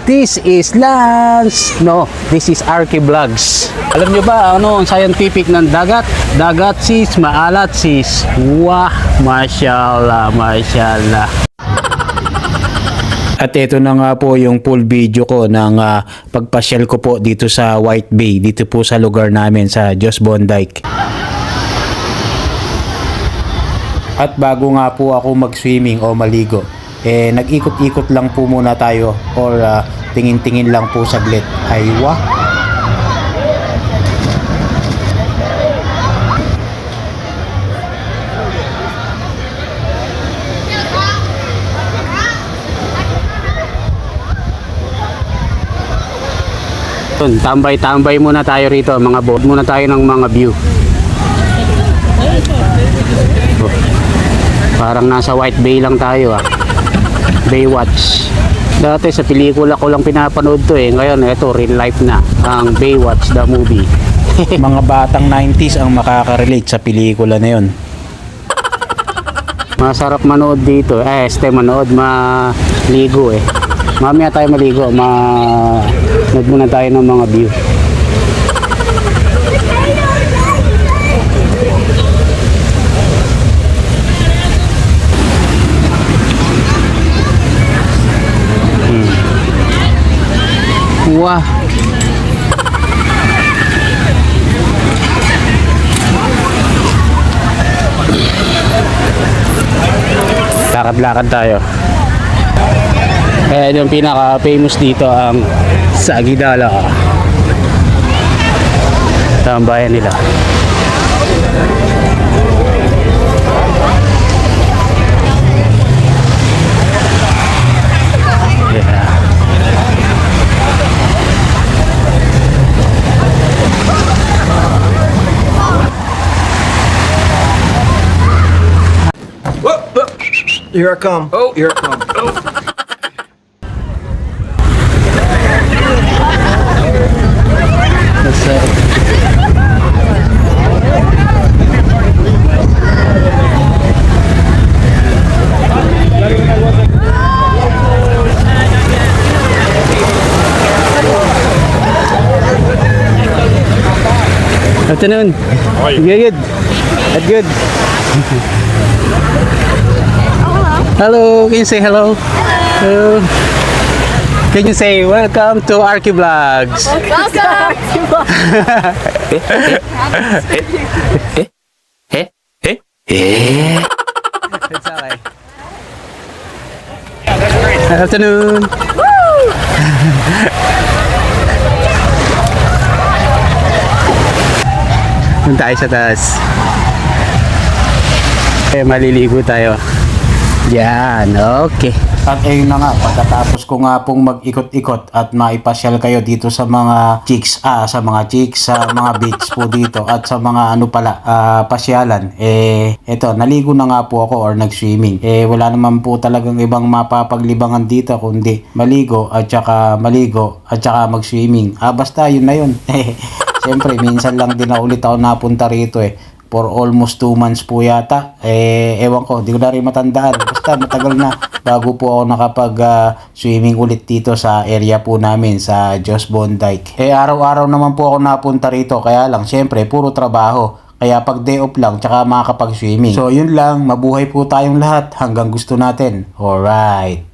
This is Lance. No, this is Arky Vlogs. Alam nyo ba ano ang scientific ng dagat? Dagat sis, maalat sis. Wah, mashallah, mashallah. At ito na nga po yung full video ko ng pagpasyal ko po dito sa White Bay, dito po sa lugar namin sa Jos Bondyke. At bago nga po ako mag-swimming o maligo, nag-ikot-ikot lang po muna tayo or tingin-tingin lang po saglit. Ay wah! Tambay-tambay muna tayo rito, mga boat muna tayo ng mga view. Parang nasa White Bay lang tayo Baywatch. Dati sa pelikula ko lang pinapanood to ngayon ito real life na ang Baywatch the movie. Mga batang 90s ang makaka-relate sa pelikula na yon. Masarap manood dito manood, maligo mamaya tayo maligo, manood muna tayo ng mga view. Wah. Lakad-lakad tayo. Yung pinaka-famous dito ang Sagidala. Ito ang bayan nila. Here I come. Oh, here I come. Oh. Afternoon. Good. That's good. Hello, can you say hello? Hello. Can you say welcome to Arky Vlogs? Welcome! It's alright. Afternoon. Punta tayo sa taas. Maliligo tayo. Yan, okay. At ayun na nga, pagkatapos ko nga pong mag-ikot-ikot at maipasyal kayo dito sa mga chicks, sa mga beach po dito at sa mga pasyalan, eto, naligo na nga po ako or nag-swimming. Wala naman po talagang ibang mapapaglibangan dito kundi maligo at saka mag-swimming. Basta yun na yun. Siyempre, minsan lang din na ulit ako napunta rito for almost 2 months po yata. Ewan ko, di ko na rin matandaan. Basta matagal na bago po ako nakapag-swimming ulit dito sa area po namin sa Jos Bondyke. Araw-araw naman po ako napunta rito. Kaya lang, syempre, puro trabaho. Kaya pag day off lang, tsaka makakapag-swimming. So, yun lang. Mabuhay po tayong lahat hanggang gusto natin. Alright.